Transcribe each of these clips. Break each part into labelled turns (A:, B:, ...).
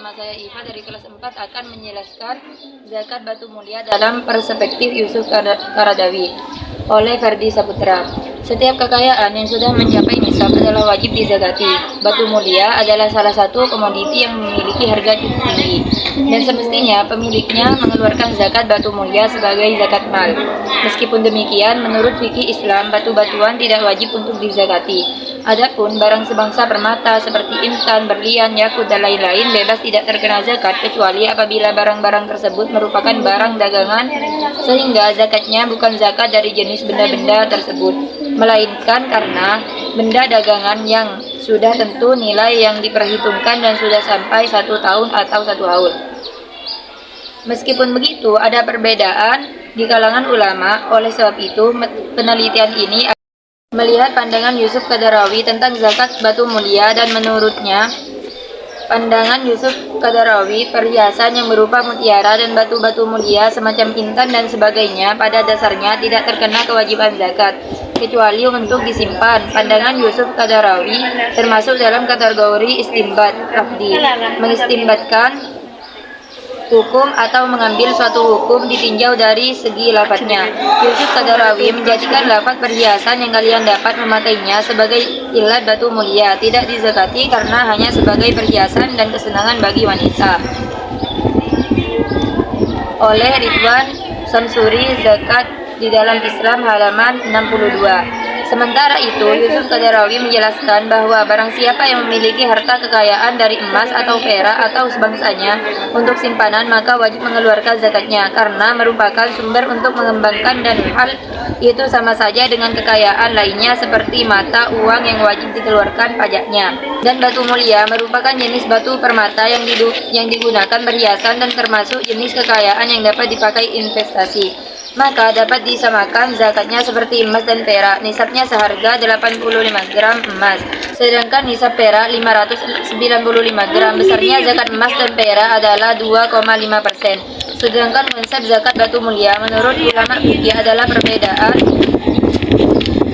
A: bersama saya Iva dari kelas 4 akan menjelaskan zakat batu mulia dalam perspektif Yusuf Qaradawi oleh Ferdi Saputra. Setiap kekayaan yang sudah mencapai nisab adalah wajib dizakati. Batu mulia adalah salah satu komoditi yang memiliki harga cukup tinggi, dan semestinya pemiliknya mengeluarkan zakat batu mulia sebagai zakat mal. Meskipun demikian, menurut fikih Islam, batu-batuan tidak wajib untuk dizakati. Adapun barang sebangsa permata seperti intan, berlian, yakut, dan lain-lain bebas tidak terkena zakat kecuali apabila barang-barang tersebut merupakan barang dagangan, sehingga zakatnya bukan zakat dari jenis benda-benda tersebut, melainkan karena benda dagangan yang sudah tentu nilai yang diperhitungkan dan sudah sampai 1 tahun atau 1 haul. Meskipun begitu, ada perbedaan di kalangan ulama. Oleh sebab itu, penelitian ini melihat pandangan Yusuf Qaradawi tentang zakat batu mulia, dan menurutnya pandangan Yusuf Qaradawi, perhiasan yang berupa mutiara dan batu-batu mulia semacam intan dan sebagainya pada dasarnya tidak terkena kewajiban zakat kecuali untuk disimpan. Pandangan Yusuf Qaradawi termasuk dalam kategori istinbat rafdi, mengistinbatkan hukum atau mengambil suatu hukum ditinjau dari segi lafadznya. Yusuf Qaradawi menjadikan lafadz perhiasan yang kalian dapat memakainya sebagai ilat batu mulia tidak dizakati karena hanya sebagai perhiasan dan kesenangan bagi wanita. Oleh Ridwan Samsuri, Zakat di dalam Islam, halaman 62. Sementara itu, Yusuf Qaradawi menjelaskan bahwa barang siapa yang memiliki harta kekayaan dari emas atau perak atau sebangsanya untuk simpanan, maka wajib mengeluarkan zakatnya karena merupakan sumber untuk mengembangkan, dan hal itu sama saja dengan kekayaan lainnya seperti mata uang yang wajib dikeluarkan pajaknya. Dan batu mulia merupakan jenis batu permata yang digunakan berhiasan dan termasuk jenis kekayaan yang dapat dipakai investasi. Maka dapat disamakan zakatnya seperti emas dan perak. Nisabnya seharga 85 gram emas, sedangkan nisab perak 595 gram. Besarnya zakat emas dan perak adalah 2,5%. Sedangkan konsep zakat batu mulia menurut ulama fikih adalah perbedaan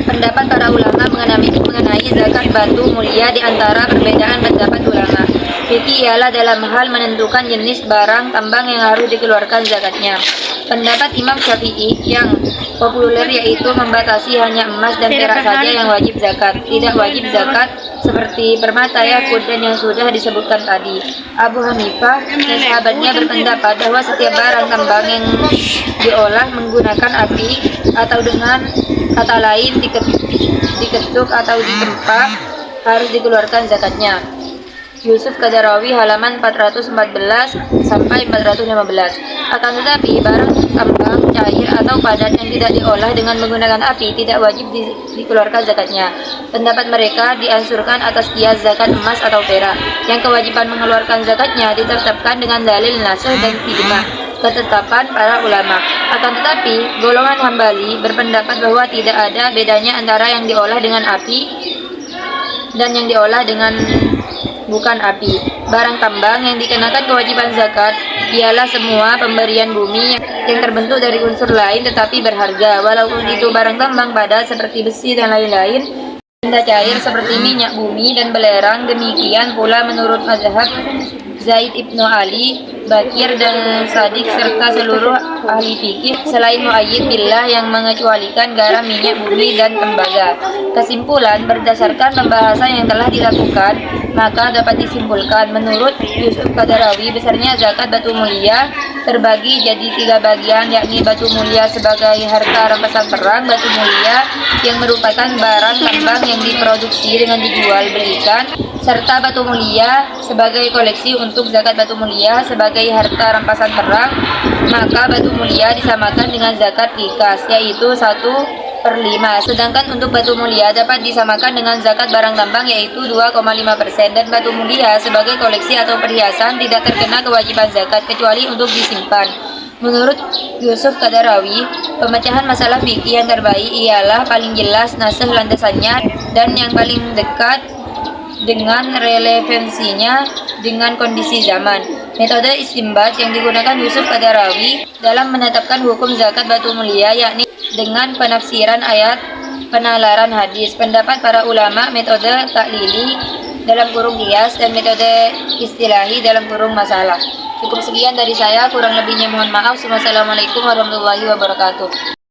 A: pendapat para ulama mengenai zakat batu mulia. Di antara perbedaan pendapat ulama fikih ialah dalam hal menentukan jenis barang tambang yang harus dikeluarkan zakatnya. Pendapat Imam Syafi'i yang populer yaitu membatasi hanya emas dan perak saja yang wajib zakat, tidak wajib zakat seperti permata, yakut, dan yang sudah disebutkan tadi. Abu Hanifah dan sahabatnya berpendapat bahwa setiap barang tambang yang diolah menggunakan api atau dengan kata lain diketuk atau ditempa harus dikeluarkan zakatnya. Yusuf Qaradawi, halaman 414 sampai 415. Akan tetapi barang tambang cair atau padat yang tidak diolah dengan menggunakan api tidak wajib dikeluarkan zakatnya. Pendapat mereka diansurkan atas kias zakat emas atau perak, yang kewajiban mengeluarkan zakatnya ditetapkan dengan dalil nasakh dan ijma, ketetapan para ulama. Akan tetapi golongan Hambali berpendapat bahwa tidak ada bedanya antara yang diolah dengan api dan yang diolah dengan bukan api. Barang tambang yang dikenakan kewajiban zakat ialah semua pemberian bumi yang terbentuk dari unsur lain tetapi berharga, walaupun itu barang tambang padat seperti besi dan lain-lain, benda cair seperti minyak bumi dan belerang. Demikian pula menurut mazhab Zaid ibnu Ali, Bakir, dan Sadik serta seluruh ahli fikih selain muayyid billah yang mengecualikan garam, minyak bumi, dan tembaga. Kesimpulan, berdasarkan pembahasan yang telah dilakukan, maka dapat disimpulkan menurut Yusuf Qaradawi besarnya zakat batu mulia terbagi jadi 3 bagian, yakni batu mulia sebagai harta rampasan perang, batu mulia yang merupakan barang tambang yang diproduksi dengan dijual belikan, serta batu mulia sebagai koleksi untuk zakat batu mulia sebagai harta rampasan perang. Maka batu mulia disamakan dengan zakat kikas, yaitu 1/5. Sedangkan untuk batu mulia dapat disamakan dengan zakat barang tambang, yaitu 2,5%. Dan batu mulia sebagai koleksi atau perhiasan tidak terkena kewajiban zakat kecuali untuk disimpan. Menurut Yusuf Qaradawi, pemecahan masalah fikih yang terbaik ialah paling jelas nasakh landasannya dan yang paling dekat dengan relevansinya dengan kondisi zaman. Metode istinbat yang digunakan Yusuf Qaradawi dalam menetapkan hukum zakat batu mulia yakni dengan penafsiran ayat, penalaran hadis. Pendapat para ulama, metode taklili dalam kurung kias dan metode istilahi dalam kurung masalah. Cukup sekian dari saya, kurang lebihnya mohon maaf. Wassalamualaikum warahmatullahi wabarakatuh.